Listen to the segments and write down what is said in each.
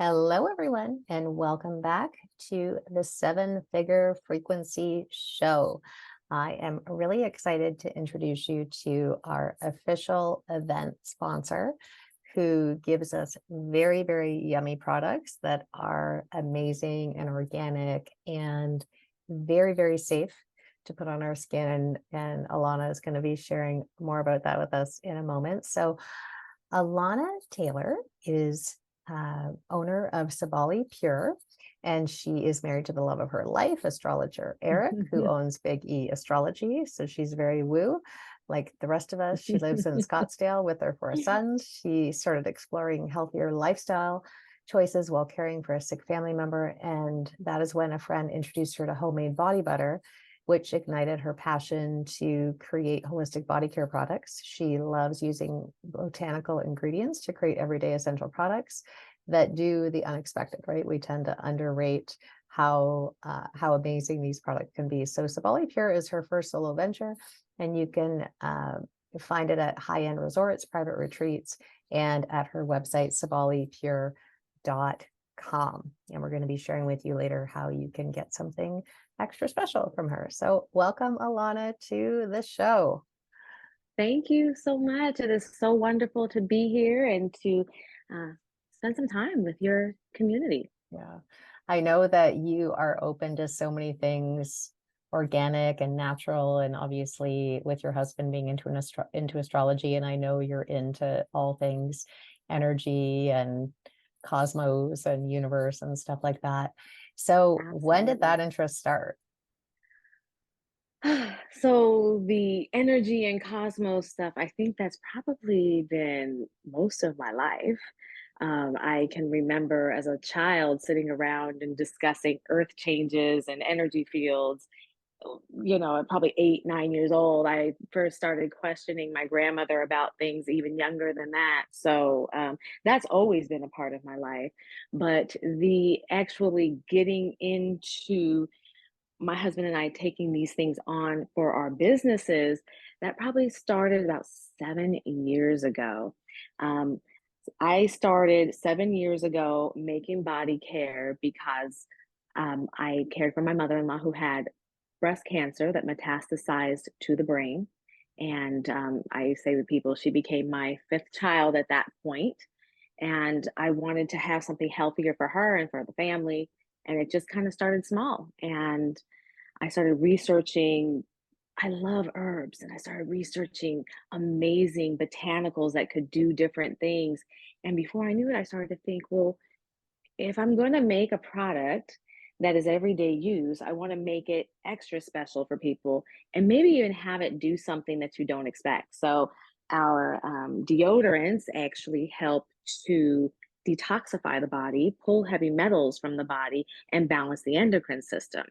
Hello, everyone, and welcome back to the Seven Figure Frequency Show. I am really excited to introduce you to our official event sponsor, who gives us very, very yummy products that are amazing and organic and very, very safe to put on our skin. And Allana is going to be sharing more about that with us in a moment. So Allana Taylor is owner of Sabali Pure, and she is married to the love of her life, Astrologer Eric, who owns Big E Astrology. So she's very woo, like the rest of us. She lives in Scottsdale with her 4 sons. She started exploring healthier lifestyle choices while caring for a sick family member, and that is when a friend introduced her to homemade body butter, which ignited her passion to create holistic body care products. She loves using botanical ingredients to create everyday essential products that do the unexpected, right? We tend to underrate how amazing these products can be. So Sabali Pure is her first solo venture, and you can find it at high-end resorts, private retreats, and at her website, sabalipure.com. And we're going to be sharing with you later how you can get something extra special from her. So welcome, Allana, to the show. Thank you so much. It is so wonderful to be here and to spend some time with your community. Yeah, I know that you are open to so many things organic and natural, and obviously with your husband being into astrology, and I know you're into all things energy and cosmos and universe and stuff like that. So when did that Absolutely. interest start? So the energy and cosmos stuff, I think that's probably been most of my life. I can remember as a child sitting around and discussing earth changes and energy fields. At probably 8, 9 years old, I first started questioning my grandmother about things even younger than that. So that's always been a part of my life. But the actually getting into my husband and I taking these things on for our businesses, that probably started about 7 years ago. Um, I started 7 years ago making body care because I cared for my mother in law who had breast cancer that metastasized to the brain. And I say to people, she became my fifth child at that point. And I wanted to have something healthier for her and for the family. And it just kind of started small. And I started researching. I love herbs, and I started researching amazing botanicals that could do different things. And before I knew it, I started to think, well, if I'm going to make a product that is everyday use, I want to make it extra special for people and maybe even have it do something that you don't expect. So, our deodorants actually help to detoxify the body, pull heavy metals from the body, and balance the endocrine system.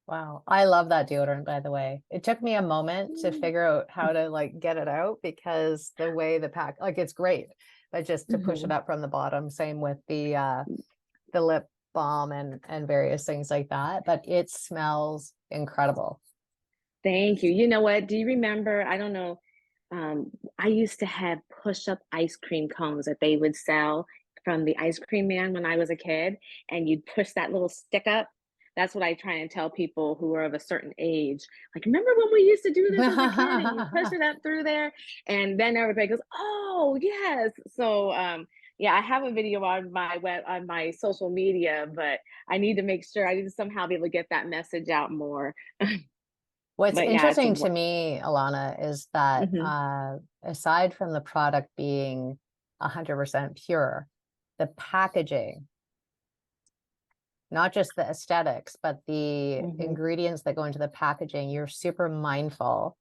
Wow, I love that deodorant, by the way. It took me a moment to Mm. figure out how to like get it out, because the way the pack, like, it's great, but just to push it Mhm. up from the bottom. Same with the lip balm and various things like that, but it smells incredible. Thank you. You know what? Do you remember? I don't know. I used to have push-up ice cream cones that they would sell from the ice cream man when I was a kid, and you'd push that little stick up. That's what I try and tell people who are of a certain age. Like, remember when we used to do this as a kid and you push it up through there? And then everybody goes, oh, yes. So, yeah, I have a video on my on my social media, but I need to make sure I need to somehow be able to get that message out more. What's But yeah, it's interesting to me, Alana, is that mhm. aside from the product being 100% pure, the packaging, not just the aesthetics, but the Mhm. ingredients that go into the packaging, you're super mindful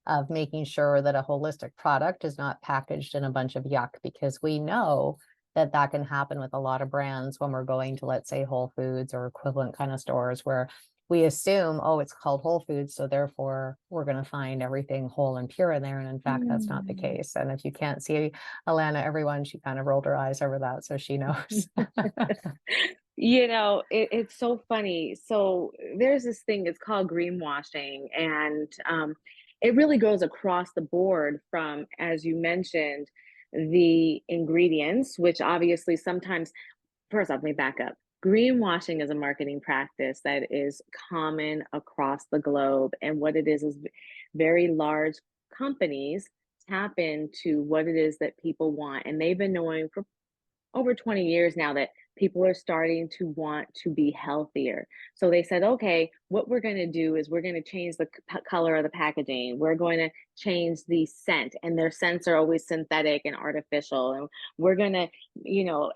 of making sure that a holistic product is not packaged in a bunch of yuck, because we know that that can happen with a lot of brands when we're going to, let's say, Whole Foods or equivalent kind of stores, where we assume, oh, it's called Whole Foods, so therefore we're going to find everything whole and pure in there. And in fact, that's not the Mm. case. And if you can't see Allana, everyone, she kind of rolled her eyes over that, so she knows. It's so funny. So there's this thing, it's called greenwashing, and it really goes across the board from, as you mentioned, the ingredients, which obviously sometimes, first off, let me back up. Greenwashing is a marketing practice that is common across the globe. And what it is very large companies tap into what it is that people want. And they've been knowing for over 20 years now that people are starting to want to be healthier. So they said, okay, what we're going to do is we're going to change the color of the packaging. We're going to change the scent, and their scents are always synthetic and artificial. And we're going to,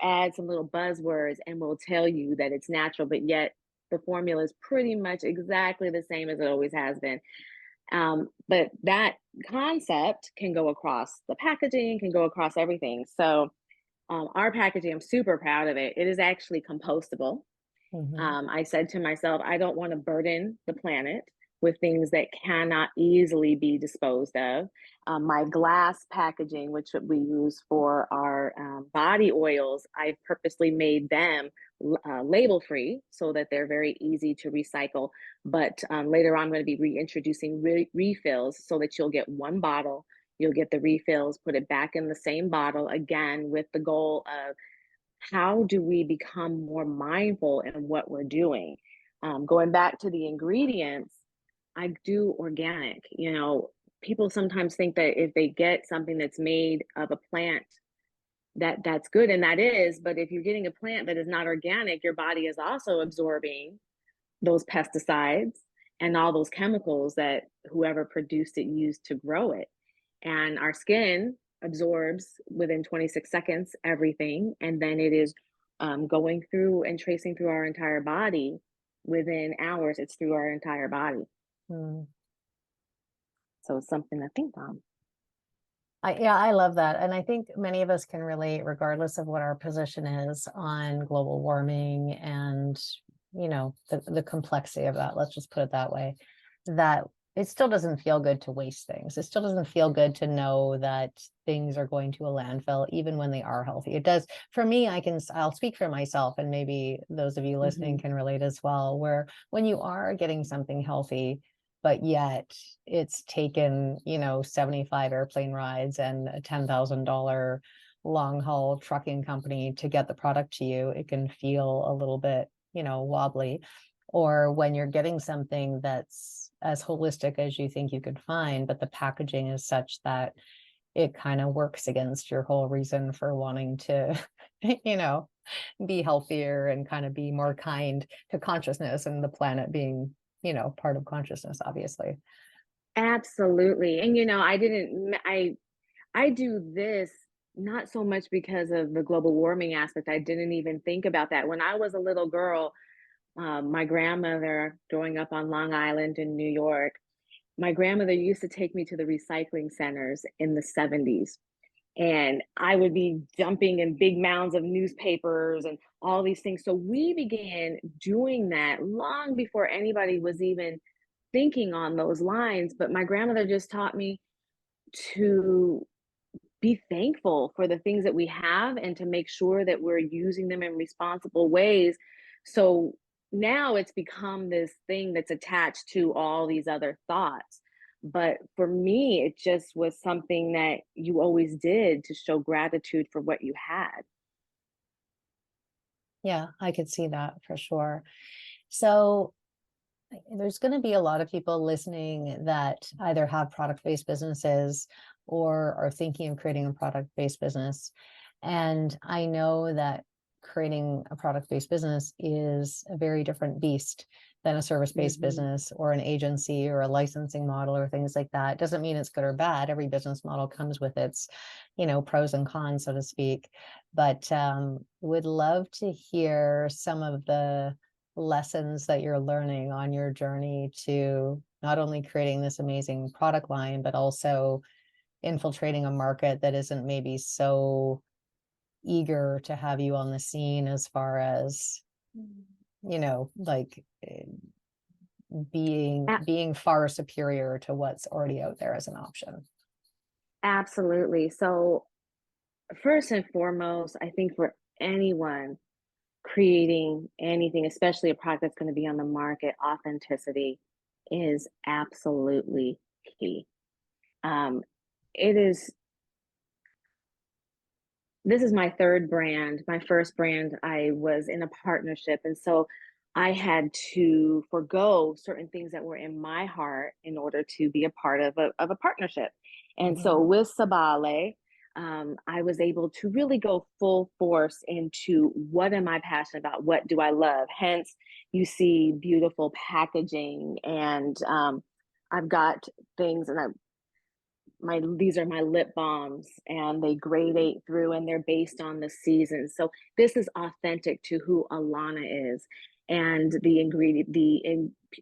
add some little buzzwords and we'll tell you that it's natural, but yet the formula is pretty much exactly the same as it always has been. But that concept can go across the packaging, can go across everything. So our packaging, I'm super proud of it. It is actually compostable. Mhm. I said to myself, I don't want to burden the planet with things that cannot easily be disposed of. My glass packaging, which we use for our body oils, I purposely made them label free so that they're very easy to recycle. But later on, I'm going to be reintroducing refills so that you'll get one bottle. You'll get the refills, put it back in the same bottle again with the goal of how do we become more mindful in what we're doing? Going back to the ingredients, I do organic. People sometimes think that if they get something that's made of a plant, that's good, and that is. But if you're getting a plant that is not organic, your body is also absorbing those pesticides and all those chemicals that whoever produced it used to grow it. And our skin absorbs within 26 seconds everything, and then it is going through and tracing through our entire body within hours. It's through our entire body. Mm. So it's something to think on. Yeah, I love that. And I think many of us can relate, regardless of what our position is on global warming and, the complexity of that. Let's just put it that way, that it still doesn't feel good to waste things. It still doesn't feel good to know that things are going to a landfill, even when they are healthy. It does for me. I'll speak for myself, and maybe those of you listening Hmm. can relate as well, where when you are getting something healthy, but yet it's taken, 75 airplane rides and a $10,000 long haul trucking company to get the product to you, it can feel a little bit, wobbly. Or when you're getting something that's as holistic as you think you could find, but the packaging is such that it kind of works against your whole reason for wanting to, you know, be healthier and kind of be more kind to consciousness, and the planet being, part of consciousness, obviously. Absolutely. And I do this not so much because of the global warming aspect. I didn't even think about that. When I was a little girl, my grandmother, growing up on Long Island in New York, my grandmother used to take me to the recycling centers in the 70s. And I would be dumping in big mounds of newspapers and all these things. So we began doing that long before anybody was even thinking on those lines. But my grandmother just taught me to be thankful for the things that we have and to make sure that we're using them in responsible ways. So now it's become this thing that's attached to all these other thoughts. But for me, it just was something that you always did to show gratitude for what you had. Yeah, I could see that for sure. So there's going to be a lot of people listening that either have product-based businesses or are thinking of creating a product-based business. And I know that creating a product-based business is a very different beast than a service-based Hmm. business or an agency or a licensing model or things like that. It doesn't mean it's good or bad. Every business model comes with its, pros and cons, so to speak. But would love to hear some of the lessons that you're learning on your journey to not only creating this amazing product line, but also infiltrating a market that isn't maybe so eager to have you on the scene, as far as, like A- being far superior to what's already out there as an option. Absolutely. So, first and foremost, I think for anyone creating anything, especially a product that's going to be on the market, authenticity is absolutely key. Um, it is this is my third brand. My first brand, I was in a partnership. And so I had to forego certain things that were in my heart in order to be a part of a partnership. And so Mhm. with Sabale, I was able to really go full force into what am I passionate about? What do I love? Hence, you see beautiful packaging, and I've got things, and I my these are my lip balms, and they gradate through, and they're based on the season. So this is authentic to who Allana is, and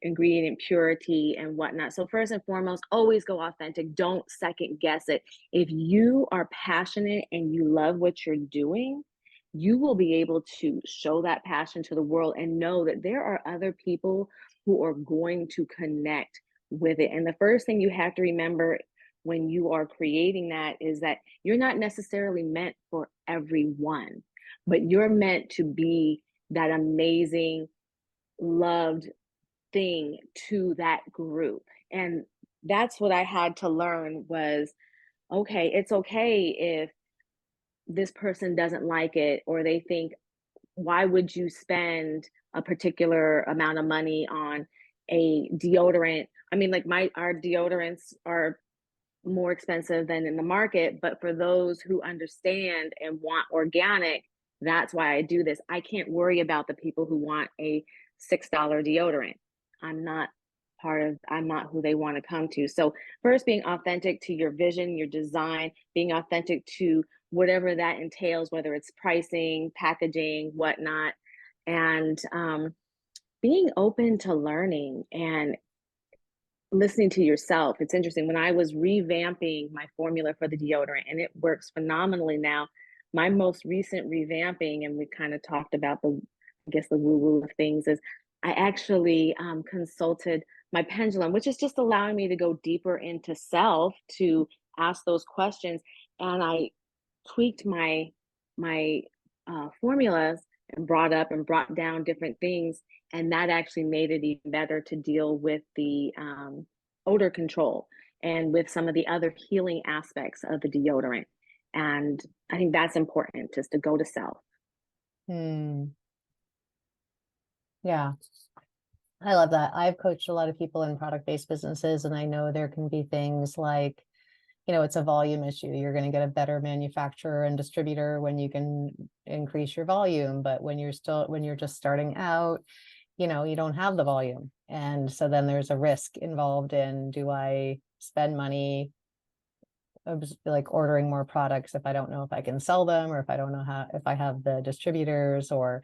ingredient purity and whatnot. So first and foremost, always go authentic. Don't second guess it. If you are passionate and you love what you're doing, you will be able to show that passion to the world and know that there are other people who are going to connect with it. And the first thing you have to remember when you are creating that is that you're not necessarily meant for everyone, but you're meant to be that amazing, loved thing to that group. And that's what I had to learn was, okay, it's okay if this person doesn't like it, or they think, why would you spend a particular amount of money on a deodorant? I mean, like our deodorants are more expensive than in the market, but for those who understand and want organic, that's why I do this. I can't worry about the people who want a $6 deodorant. I'm not I'm not who they want to come to. So first, being authentic to your vision, your design, being authentic to whatever that entails, whether it's pricing, packaging, whatnot, and being open to learning and listening to yourself. It's interesting. When I was revamping my formula for the deodorant, and it works phenomenally now, my most recent revamping, and we kind of talked about I guess, the woo woo of things, is I actually consulted my pendulum, which is just allowing me to go deeper into self to ask those questions. And I tweaked my formulas and brought down different things, and that actually made it even better to deal with the odor control and with some of the other healing aspects of the deodorant. And I think that's important, just to go to self. Hmm. Yeah, I love that. I've coached a lot of people in product-based businesses, and I know there can be things like, it's a volume issue. You're going to get a better manufacturer and distributor when you can increase your volume. But when you're just starting out, you don't have the volume. And so then there's a risk involved in, do I spend money like ordering more products if I don't know if I can sell them, or if I don't know if I have the distributors, or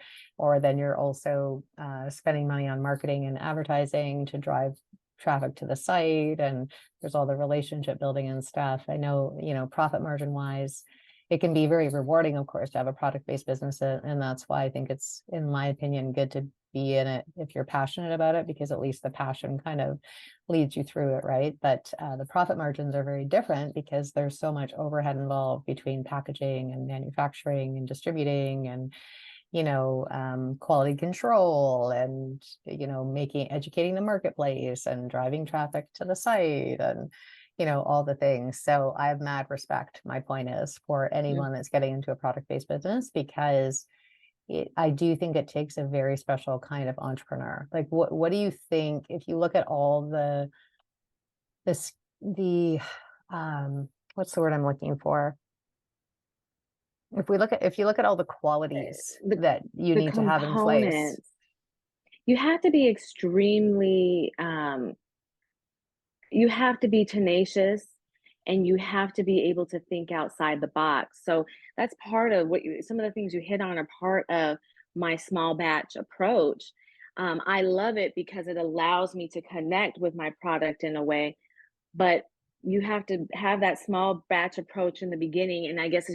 then you're also spending money on marketing and advertising to drive traffic to the site, and there's all the relationship building and stuff. I know, profit margin wise, it can be very rewarding, of course, to have a product-based business, and that's why I think it's, in my opinion, good to be in it if you're passionate about it, because at least the passion kind of leads you through it, right? But the profit margins are very different because there's so much overhead involved between packaging and manufacturing and distributing and quality control and educating the marketplace and driving traffic to the site and all the things. So I have mad respect, my point is, for Mm. anyone that's getting into a product-based business, because I do think it takes a very special kind of entrepreneur. Like, what do you think, if you look at all the what's the word I'm looking for? If you look at all the qualities The that you the need to have in place. components, you have to be you have to be tenacious, and you have to be able to think outside the box. So that's part of some of the things you hit on are part of my small batch approach. I love it because it allows me to connect with my product in a way, but you have to have that small batch approach in the beginning. And I guess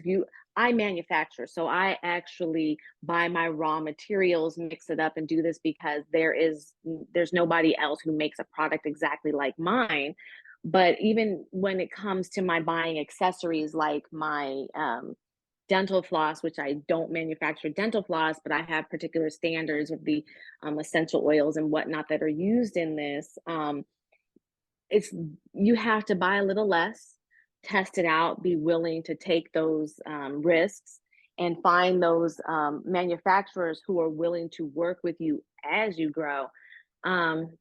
I manufacture, so I actually buy my raw materials, mix it up, and do this because there's nobody else who makes a product exactly like mine. But even when it comes to my buying accessories, like my dental floss, which I don't manufacture dental floss, but I have particular standards of the essential oils and whatnot that are used in this. It's You have to buy a little less, test it out, be willing to take those risks, and find those manufacturers who are willing to work with you as you grow. Um,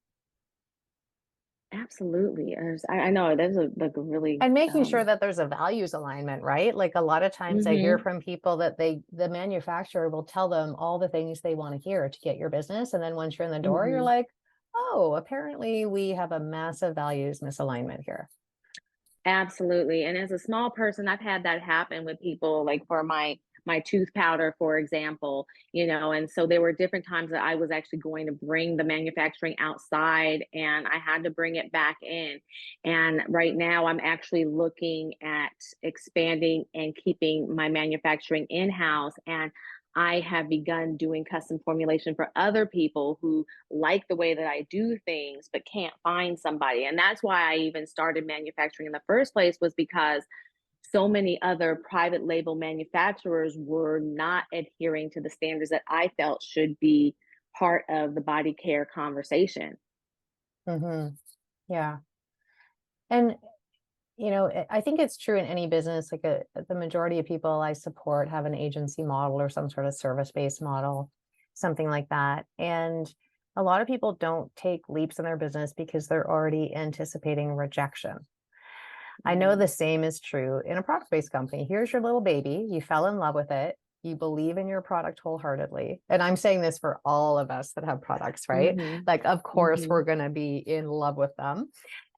Absolutely. I know that's a like a really And making sure that there's a values alignment, right? Like a lot of times I hear mhm, from people that the manufacturer will tell them all the things they want to hear to get your business. And then once you're in the door, you're mhm. like, oh, apparently we have a massive values misalignment here. Absolutely. And as a small person, I've had that happen with people, like for my tooth powder, for example, and so there were different times that I was actually going to bring the manufacturing outside and I had to bring it back in. And right now I'm actually looking at expanding and keeping my manufacturing in-house. And I have begun doing custom formulation for other people who like the way that I do things but can't find somebody. And that's why I even started manufacturing in the first place, was because so many other private label manufacturers were not adhering to the standards that I felt should be part of the body care conversation. Hmm. Yeah. And I think it's true in any business. Like the majority of people I support have an agency model or some sort of service-based model, something like that. And a lot of people don't take leaps in their business because they're already anticipating rejection. I know Mhm. the same is true in a product-based company. Here's your little baby. You fell in love with it. You believe in your product wholeheartedly. And I'm saying this for all of us that have products, right? Mhm. Like, of course, we're Mhm. going to be in love with them.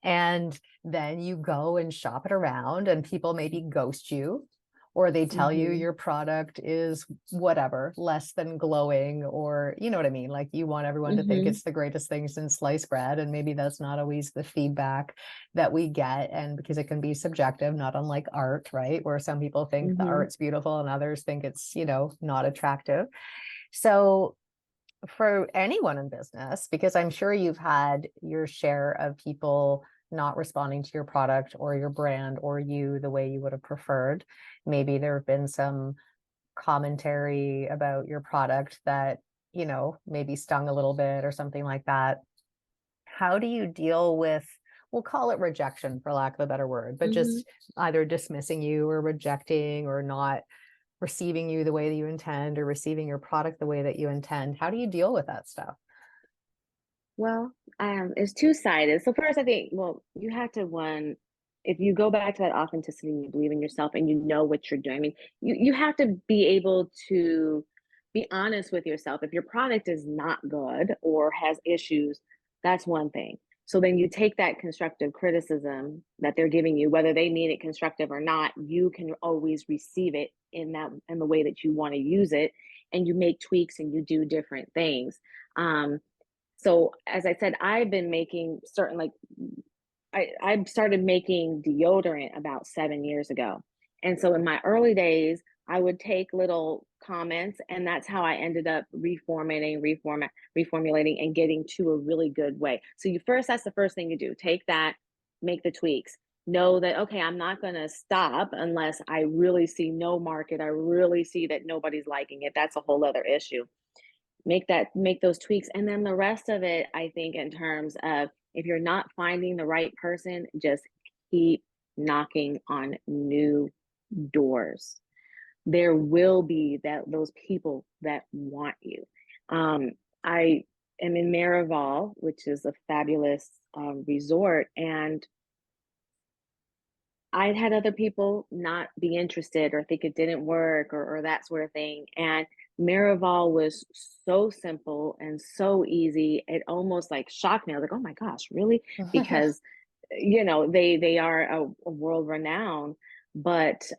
And then you go and shop it around, and people maybe ghost you, or they tell you Mhm. your product is whatever, less than glowing, or you know what I mean? Like you want everyone to think Mhm. it's the greatest thing since sliced bread. And maybe that's not always the feedback that we get. And because it can be subjective, not unlike art, right? Where some people think the Mhm. art's beautiful and others think it's, not attractive. So for anyone in business, because I'm sure you've had your share of people not responding to your product or your brand or you the way you would have preferred. Maybe there have been some commentary about your product that, maybe stung a little bit or something like that. How do you deal with, we'll call it rejection for lack of a better word, but Mhm. just either dismissing you or rejecting or not receiving you the way that you intend or receiving your product the way that you intend? How do you deal with that stuff? Well, it's two-sided. So first, I think, well, you have to one, if you go back to that authenticity and you believe in yourself and you know what you're doing. I mean, you have to be able to be honest with yourself. If your product is not good or has issues, that's one thing. So then you take that constructive criticism that they're giving you, whether they mean it constructive or not, you can always receive it in the way that you want to use it, and you make tweaks and you do different things. So as I said, I've been making certain like I started making deodorant about 7 years ago. And so in my early days, I would take little comments, and that's how I ended up reformulating, and getting to a really good way. So that's the first thing you do. Take that, make the tweaks. Know that, okay, I'm not going to stop unless I really see no market. I really see that nobody's liking it. That's a whole other issue. Make those tweaks, and then the rest of it, I think, in terms of, if you're not finding the right person, just keep knocking on new doors. There will be those people that want you. I am in Marival, which is a fabulous resort, and I'd had other people not be interested or think it didn't work, or that sort of thing. And Miraval was so simple and so easy. It almost like shocked me. I was like, oh my gosh, really? Because they are a world renowned, but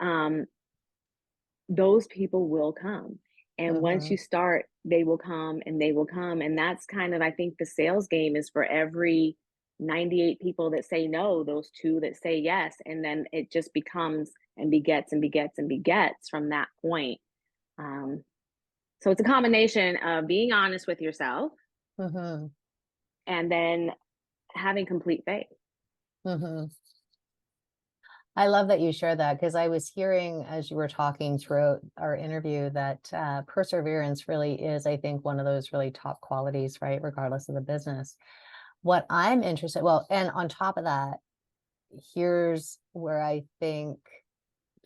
those people will come. And once Hmm. you start, they will come and they will come. And that's kind of, I think, the sales game is for every 98 people that say no, those two that say yes. And then it just becomes and begets and begets and begets from that point. Um, so it's a combination of being honest with yourself Hmm. and then having complete faith. Hmm. I love that you shared that because I was hearing as you were talking throughout our interview that perseverance really is, I think, one of those really top qualities, right? Regardless of the business. What I'm interested, well, and on top of that, here's where I think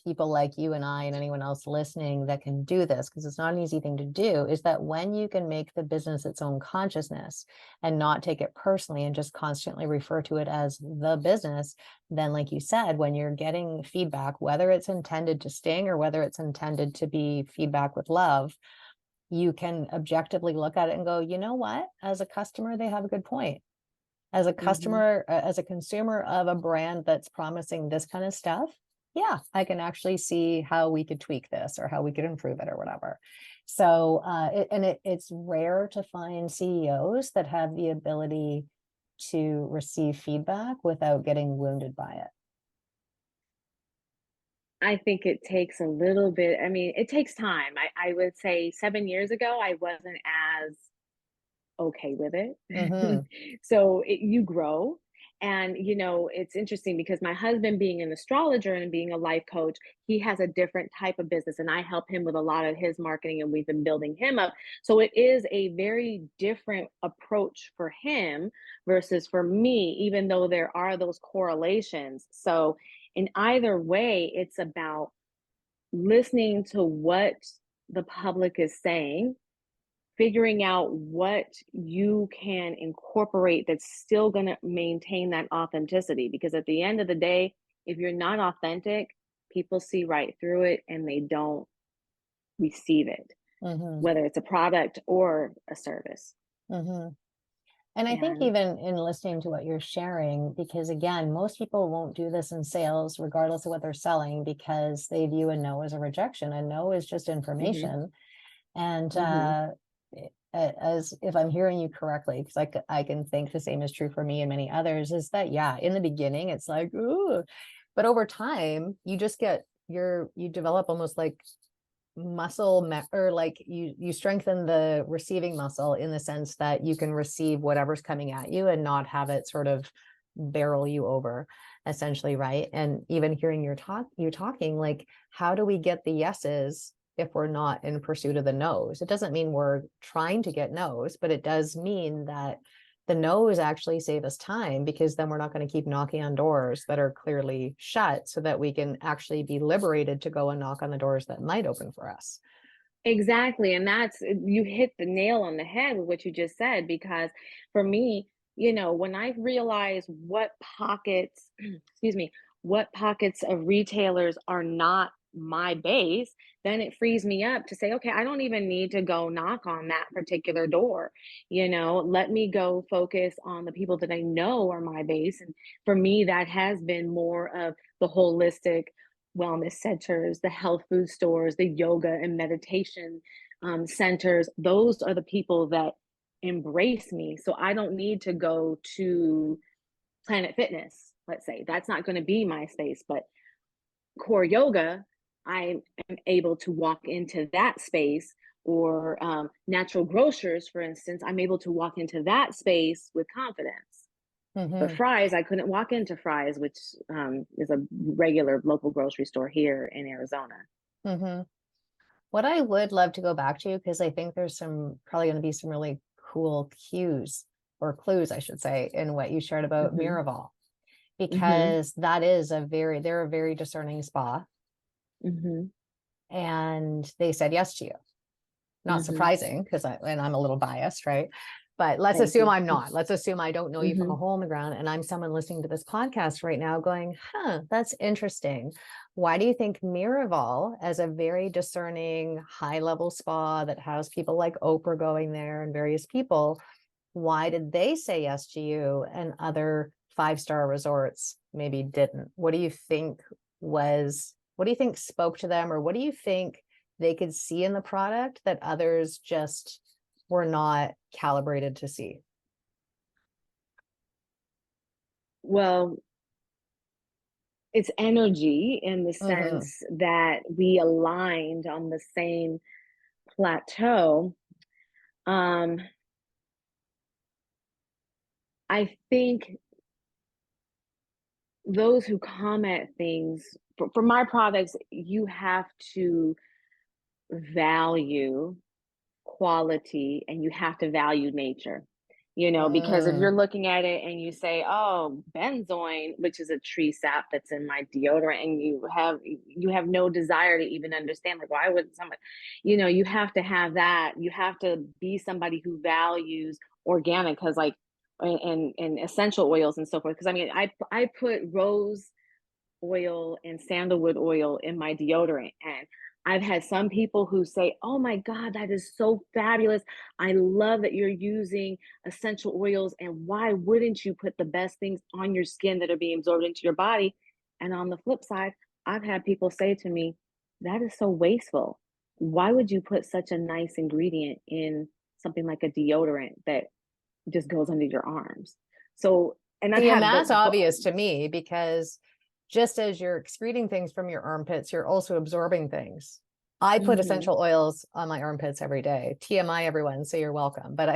people like you and I and anyone else listening that can do this, because it's not an easy thing to do, is that when you can make the business its own consciousness and not take it personally and just constantly refer to it as the business, then like you said, when you're getting feedback, whether it's intended to sting or whether it's intended to be feedback with love, you can objectively look at it and go, you know what, as a customer, they have a good point. As a Mm-hmm. customer, as a consumer of a brand that's promising this kind of stuff, yeah, I can actually see how we could tweak this or how we could improve it or whatever. So, it's rare to find CEOs that have the ability to receive feedback without getting wounded by it. I think it takes a little bit. I mean, it takes time. I would say 7 years ago, I wasn't as okay with it. Mm-hmm. So you grow. And, it's interesting because my husband, being an astrologer and being a life coach, he has a different type of business. And I help him with a lot of his marketing, and we've been building him up. So it is a very different approach for him versus for me, even though there are those correlations. So, in either way, it's about listening to what the public is saying, figuring out what you can incorporate that's still going to maintain that authenticity. Because at the end of the day, if you're not authentic, people see right through it and they don't receive it, Mm-hmm. whether it's a product or a service. Mm-hmm. And I think And even in listening to what you're sharing, because again, most people won't do this in sales, regardless of what they're selling, because they view a no as a rejection. A no is just mhm, information. And mhm. as if I'm hearing you correctly, because I can think the same is true for me and many others, is that, yeah, in the beginning, it's like, ooh, but over time, you just get you develop almost like or like you strengthen the receiving muscle in the sense that you can receive whatever's coming at you and not have it sort of barrel you over, essentially, right? And even hearing you talking, like, how do we get the yeses if we're not in pursuit of the no's? It doesn't mean we're trying to get no's, but it does mean that the no's actually save us time, because then we're not going to keep knocking on doors that are clearly shut, so that we can actually be liberated to go and knock on the doors that might open for us. Exactly, and you hit the nail on the head with what you just said, because for me, when I realize what pockets, excuse me, what pockets of retailers are not my base, then it frees me up to say, okay, I don't even need to go knock on that particular door. Let me go focus on the people that I know are my base. And for me, that has been more of the holistic wellness centers, the health food stores, the yoga and meditation centers. Those are the people that embrace me. So I don't need to go to Planet Fitness, let's say. That's not going to be my space. But core yoga, I am able to walk into that space. Or natural grocers, for instance, I'm able to walk into that space with confidence. But Mm-hmm. Fry's, I couldn't walk into Fry's, which is a regular local grocery store here in Arizona. Mm-hmm. What I would love to go back to, because I think there's probably going to be some really cool cues or clues, I should say, in what you shared about Hmm. Miraval, Hmm. because they're a very discerning spa, Hmm. and they said yes to you. Not Hmm. surprising, and I'm a little biased, right? But let's Thank assume you. I'm not. Let's assume I don't know you from Hmm. a hole in the ground, and I'm someone listening to this podcast right now going, huh, that's interesting. Why do you think Miraval, as a very discerning, high level spa that has people like Oprah going there and various people, why did they say yes to you and other five-star resorts maybe didn't? What do you think spoke to them, or what do you think they could see in the product that others just were not calibrated to see? Well, it's energy in the Mm-hmm. sense that we aligned on the same plateau. Um, I think those who comment things for my products, you have to value quality and you have to value nature. because if Mm. you're looking at it and you say, oh, benzoin, which is a tree sap that's in my deodorant, and you have no desire to even understand, like, why would someone, you have to have that. You have to be somebody who values organic, because like, and essential oils and so forth. Because I mean, I put rose oil and sandalwood oil in my deodorant. And I've had some people who say, oh my God, that is so fabulous. I love that you're using essential oils. And why wouldn't you put the best things on your skin that are being absorbed into your body? And on the flip side, I've had people say to me, that is so wasteful. Why would you put such a nice ingredient in something like a deodorant that just goes under your arms? So, and I've See, and had that's obvious to me because just as you're excreting things from your armpits, you're also absorbing things. I put Mhm. essential oils on my armpits every day. TMI, everyone, so you're welcome. But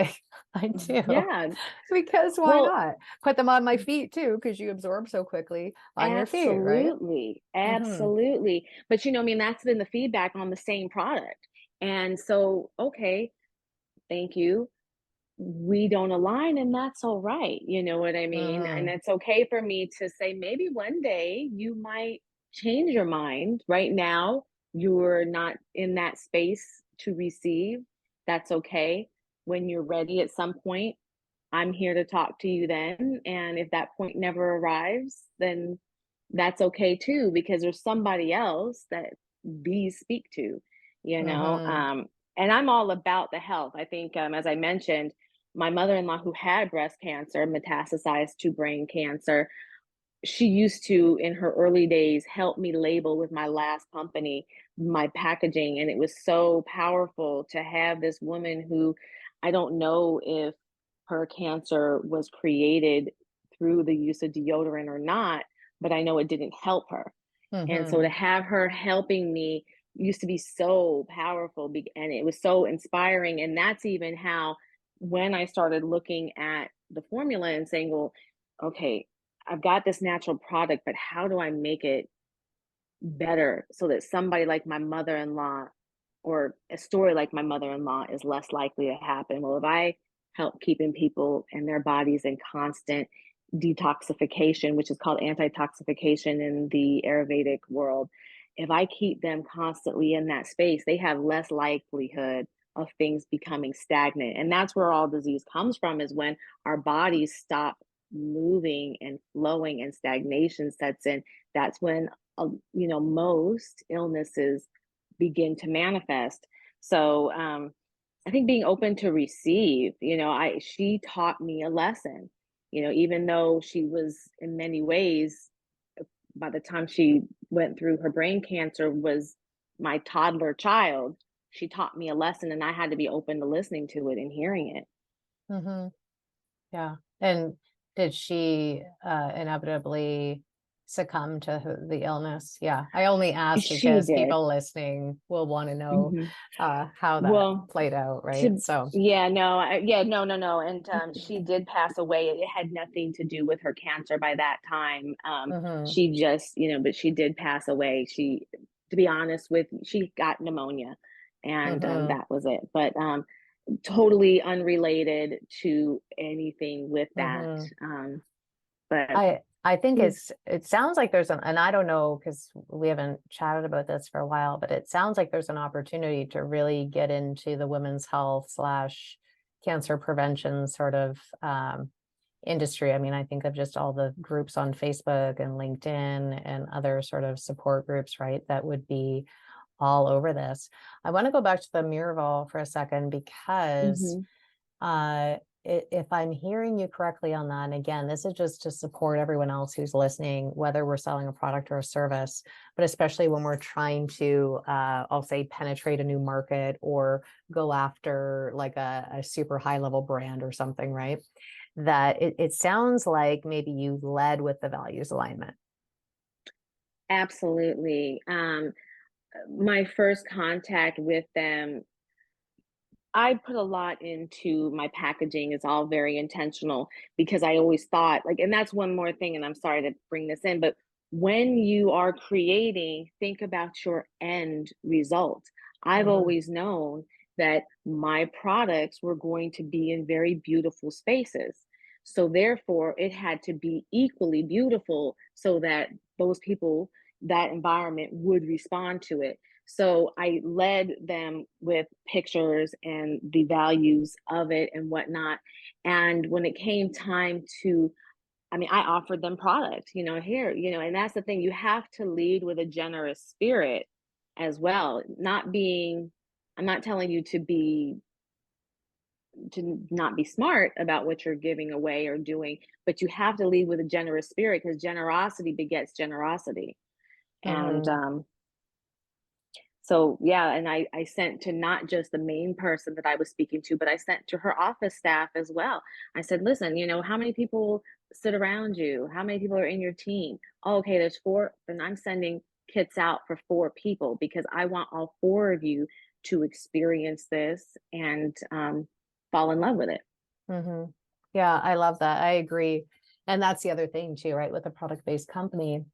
I do Yeah. because why Well, not? Put them on my feet too, because you absorb so quickly on your feet, right? absolutely, Hmm. absolutely. But I mean, that's been the feedback on the same product. And so, okay, thank you. We don't align, and that's all right. You know what I mean? And Hmm. it's okay for me to say, maybe one day you might change your mind. Right now, you're not in that space to receive. That's okay. When you're ready at some point, I'm here to talk to you then. And if that point never arrives, then that's okay too, because there's somebody else that bees speak to, you know. Hmm. Um, and I'm all about the health. I think, as I mentioned, my mother in law, who had breast cancer, metastasized to brain cancer, she used to, in her early days, help me label with my last company my packaging. And it was so powerful to have this woman who, I don't know if her cancer was created through the use of deodorant or not, but I know it didn't help her. And so Hmm. to have her helping me used to be so powerful, and it was so inspiring. And that's even how, when I started looking at the formula and saying, well, okay, I've got this natural product, but how do I make it better so that somebody like my mother-in-law, or a story like my mother-in-law, is less likely to happen? Well, if I help keeping people and their bodies in constant detoxification, which is called antitoxification in the Ayurvedic world, if I keep them constantly in that space, they have less likelihood of things becoming stagnant. And that's where all disease comes from, is when our bodies stop moving and flowing and stagnation sets in. That's when most illnesses begin to manifest. So I think being open to receive, she taught me a lesson. Even though she was, in many ways, by the time she went through her brain cancer, was my toddler child, she taught me a lesson, and I had to be open to listening to it and hearing it. Hmm. Yeah. And did she inevitably succumb to the illness? Yeah. I only ask She because did. people listening will want to know Hmm. how that Well, played out, right? To So, yeah, no, yeah, no, no, no, and, she did pass away. It had nothing to do with her cancer by that time. hmm. She just, but she did pass away. To be honest with you, she got pneumonia, and, Hmm. that was it. But, totally unrelated to anything with that. Hmm. But I think she's it sounds like there's and I don't know because we haven't chatted about this for a while, but it sounds like there's an opportunity to really get into the women's health slash cancer prevention sort of industry. I mean, I think of just all the groups on Facebook and LinkedIn and other sort of support groups, right? That would be all over this. I want to go back to the Miraval for a second because mhm. uh, if I'm hearing you correctly on that, and again, this is just to support everyone else who's listening, whether we're selling a product or a service, but especially when we're trying to, I'll say, penetrate a new market or go after like a super high level brand or something, right? That it sounds like maybe you led with the values alignment. Absolutely. My first contact with them, I put a lot into my packaging. It's all very intentional, because I always thought, like, and that's one more thing, and I'm sorry to bring this in, but when you are creating, think about your end result. I've Hmm. always known that my products were going to be in very beautiful spaces. So therefore, it had to be equally beautiful so that those people, that environment would respond to it. So I led them with pictures and the values of it and whatnot. And when it came time to, I mean, I offered them product, here, and that's the thing. You have to lead with a generous spirit as well. Not being, I'm not telling you to not be smart about what you're giving away or doing, but you have to lead with a generous spirit because generosity begets generosity. And Hmm. So yeah, and I sent to not just the main person that I was speaking to, but I sent to her office staff as well. I said, listen, how many people sit around you? How many people are in your team? Oh, okay, there's four. Then I'm sending kits out for four people because I want all four of you to experience this and fall in love with it. Hmm. Yeah, I love that. I agree. And that's the other thing too, right? With a product-based company,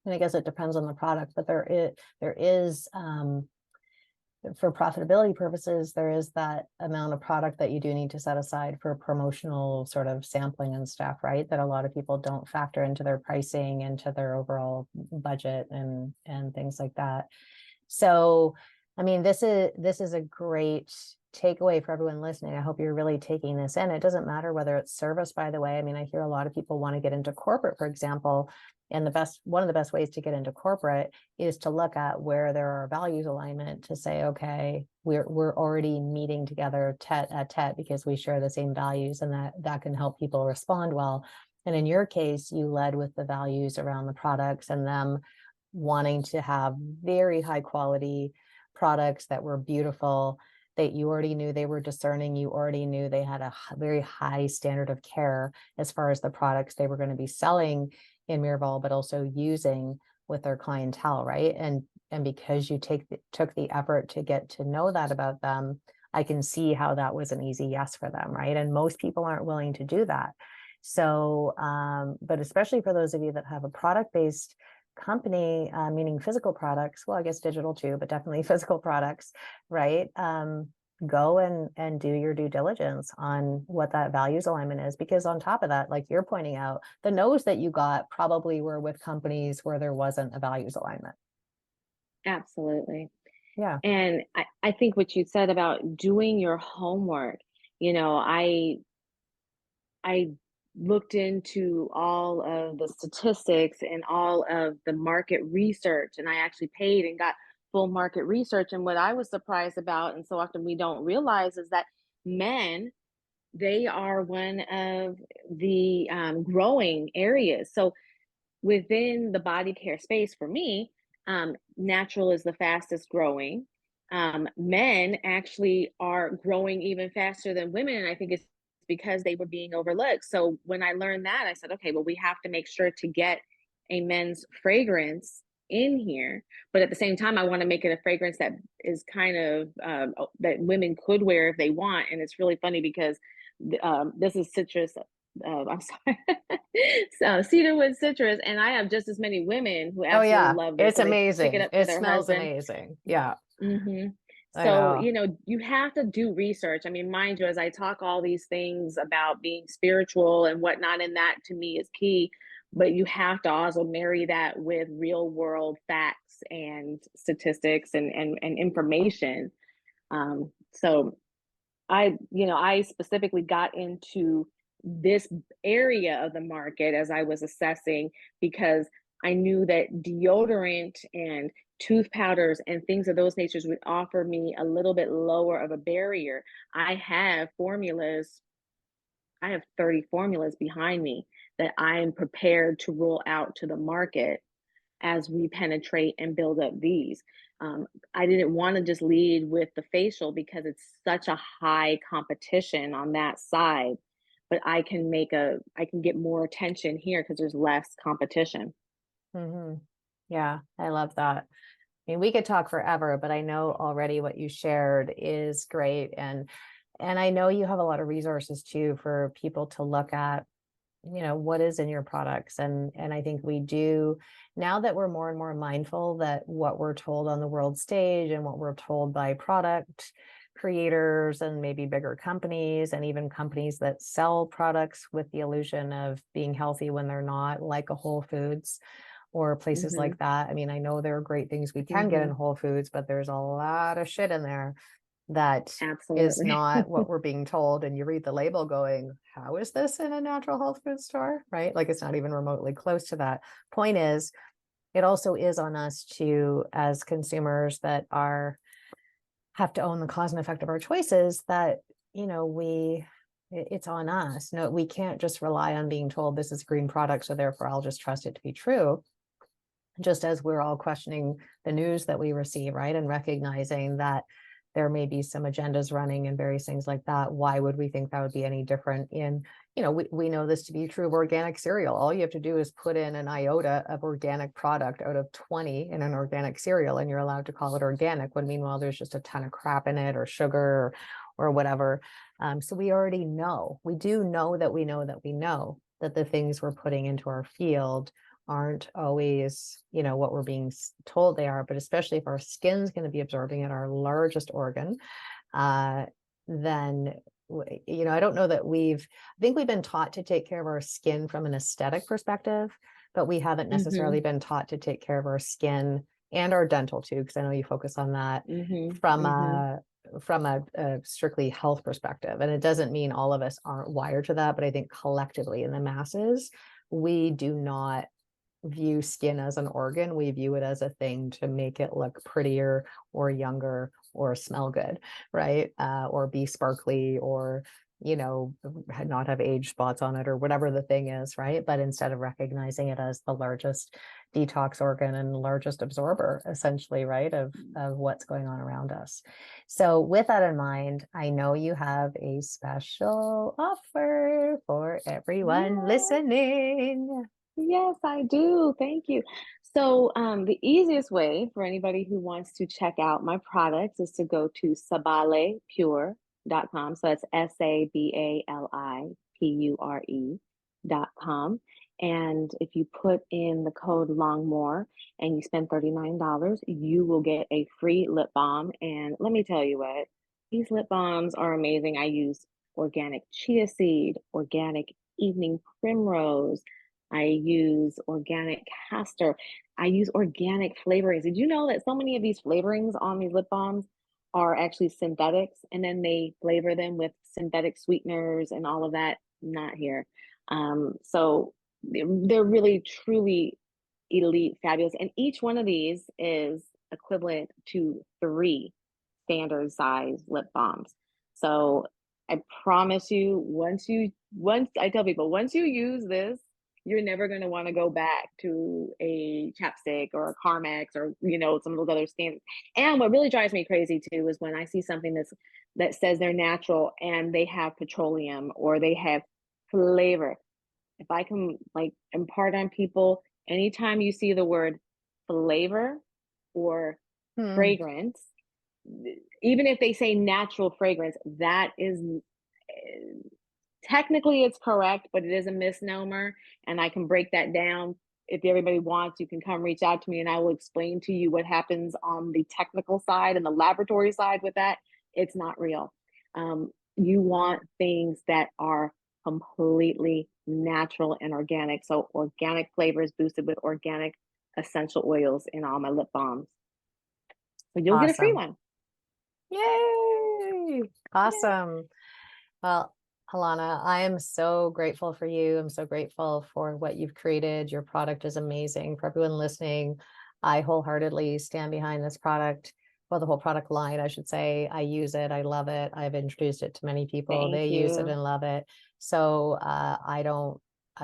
and I guess it depends on the product, but there is for profitability purposes, there is that amount of product that you do need to set aside for promotional sort of sampling and stuff, right? That a lot of people don't factor into their pricing, into their overall budget and things like that. So, I mean, this is a great takeaway for everyone listening. I hope you're really taking this in. It doesn't matter whether it's service, by the way. I mean, I hear a lot of people want to get into corporate, for example, and one of the best ways to get into corporate is to look at where there are values alignment to say, okay, we're already meeting together tete a tete because we share the same values, and that can help people respond well. And in your case, you led with the values around the products and them wanting to have very high quality products that were beautiful, that you already knew they were discerning, you already knew they had a very high standard of care as far as the products they were going to be selling in Miraval, but also using with their clientele, right? And because you took the effort to get to know that about them, I can see how that was an easy yes for them, right? And most people aren't willing to do that. So, but especially for those of you that have a product-based company, meaning physical products, well, I guess digital too, but definitely physical products, right? Go and do your due diligence on what that values alignment is, because on top of that, like you're pointing out, the no's that you got probably were with companies where there wasn't a values alignment. Absolutely. Yeah. And I think what you said about doing your homework, you know, I I looked into all of the statistics and all of the market research, and I actually paid and got full market research. And what I was surprised about, and so often we don't realize, is that men, they are one of the growing areas. So within the body care space for me, natural is the fastest growing. Men actually are growing even faster than women. And I think it's because they were being overlooked. So when I learned that, I said, okay, well, we have to make sure to get a men's fragrance in here. But at the same time, I want to make it a fragrance that is kind of that women could wear if they want. And it's really funny because this is citrus. I'm sorry, so cedarwood citrus, and I have just as many women who Oh absolutely yeah, love this, it's so they pick it amazing. up for It their smells husband. amazing. Yeah, Hmm. I So, know. you have to do research. I mean, mind you, as I talk all these things about being spiritual and whatnot, and that to me is key, but you have to also marry that with real world facts and statistics and information. So I specifically got into this area of the market as I was assessing because I knew that deodorant and tooth powders and things of those natures would offer me a little bit lower of a barrier. I have formulas, I have 30 formulas behind me that I am prepared to roll out to the market as we penetrate and build up these. I didn't want to just lead with the facial because it's such a high competition on that side, but I can get more attention here because there's less competition. Hmm. Yeah, I love that. I mean, we could talk forever, but I know already what you shared is great. And I know you have a lot of resources too for people to look at, what is in your products. And I think we do, now that we're more and more mindful that what we're told on the world stage and what we're told by product creators and maybe bigger companies, and even companies that sell products with the illusion of being healthy when they're not, like a Whole Foods or places Mm-hmm. like that. I mean, I know there are great things we can get Mm-hmm. in Whole Foods, but there's a lot of shit in there that is Absolutely. not what we're being told. And you read the label going, how is this in a natural health food store? Right? Like it's not even remotely close to that. Point is, it also is on us to, as consumers that are have to own the cause and effect of our choices, that, you know, it's on us. No, we can't just rely on being told this is a green product, so therefore I'll just trust it to be true. Just as we're all questioning the news that we receive, right? And recognizing that there may be some agendas running and various things like that. Why would we think that would be any different in, you know, we know this to be true of organic cereal. All you have to do is put in an iota of organic product out of 20 in an organic cereal, and you're allowed to call it organic, when meanwhile there's just a ton of crap in it, or sugar, or whatever. So we already know, we do know that we know that we know that the things we're putting into our field aren't always, you know, what we're being told they are. But especially if our skin's going to be absorbing it, our largest organ, then, you know, I don't know that I think we've been taught to take care of our skin from an aesthetic perspective, but we haven't Mm-hmm. necessarily been taught to take care of our skin and our dental too, because I know you focus on that Mm-hmm. from Mm-hmm. a strictly health perspective. And it doesn't mean all of us aren't wired to that, but I think collectively in the masses, we do not view skin as an organ. We view it as a thing to make it look prettier or younger or smell good, right? Or be sparkly, or, you know, not have age spots on it, or whatever the thing is, right? But instead of recognizing it as the largest detox organ and largest absorber, essentially, right, of what's going on around us. So with that in mind, I know you have a special offer for everyone Yes. listening. Yes, I do. Thank you. So, the easiest way for anybody who wants to check out my products is to go to sabalipure.com. So that's SABALIPURE.com. And if you put in the code Longmore and you spend $39, you will get a free lip balm. And let me tell you what, these lip balms are amazing. I use organic chia seed, organic evening primrose. I use organic castor. I use organic flavorings. Did you know that so many of these flavorings on these lip balms are actually synthetics, and then they flavor them with synthetic sweeteners and all of that? Not here. So they're really, truly elite, fabulous. And each one of these is equivalent to 3 standard size lip balms. So I promise you, once I tell people, once you use this, you're never going to want to go back to a chapstick or a Carmex or, you know, some of those other standards. And what really drives me crazy too is when I see something that says they're natural and they have petroleum or they have flavor. If I can like impart on people, anytime you see the word flavor or Hmm. fragrance, even if they say natural fragrance, that is technically it's correct, but it is a misnomer. And I can break that down. If everybody wants, you can come reach out to me and I will explain to you what happens on the technical side and the laboratory side with that. It's not real. You want things that are completely natural and organic. So organic flavors boosted with organic essential oils in all my lip balms. So you'll get a free Awesome. one. Yay. Yeah. Awesome. Well, Alana, I am so grateful for you. I'm so grateful for what you've created. Your product is amazing. For everyone listening, I wholeheartedly stand behind this product. Well, the whole product line, I should say. I use it. I love it. I've introduced it to many people. Thank They use it you. and love it. So I don't,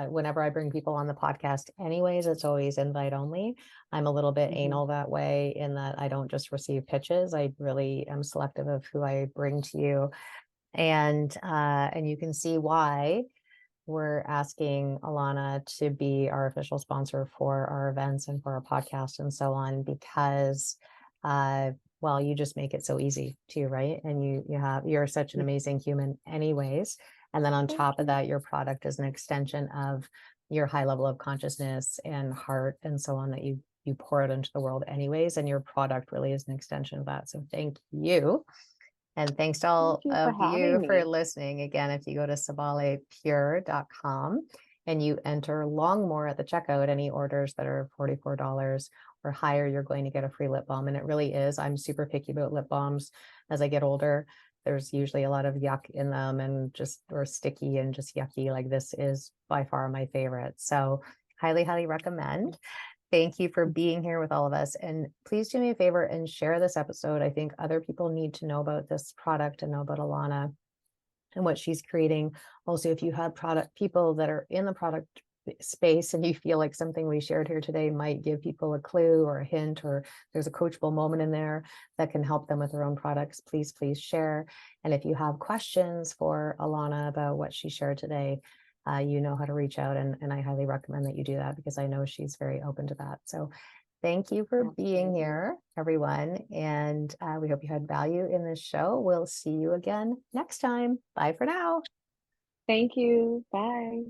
whenever I bring people on the podcast, anyways, it's always invite only. I'm a little bit Hmm. anal that way, in that I don't just receive pitches. I really am selective of who I bring to you. And you can see why we're asking Allana to be our official sponsor for our events and for our podcast and so on, because well, you just make it so easy too, right? And you're such an amazing human anyways. And then on Thank top of you. that, your product is an extension of your high level of consciousness and heart and so on, that you pour it into the world anyways. And your product really is an extension of that. So thank you. And thanks to Thank all you for of you having for me. listening. Again, if you go to sabalipure.com and you enter Longmore at the checkout, any orders that are $44 or higher, you're going to get a free lip balm. And it really is. I'm super picky about lip balms as I get older. There's usually a lot of yuck in them and just, or sticky and just yucky. Like this is by far my favorite. So highly, highly recommend. Thank you for being here with all of us. And please do me a favor and share this episode. I think other people need to know about this product and know about Allana and what she's creating. Also, if you have product people that are in the product space and you feel like something we shared here today might give people a clue or a hint, or there's a coachable moment in there that can help them with their own products, please, please share. And if you have questions for Allana about what she shared today, you know how to reach out. And I highly recommend that you do that because I know she's very open to that. So thank you for being Absolutely. here, everyone. And we hope you had value in this show. We'll see you again next time. Bye for now. Thank you. Bye.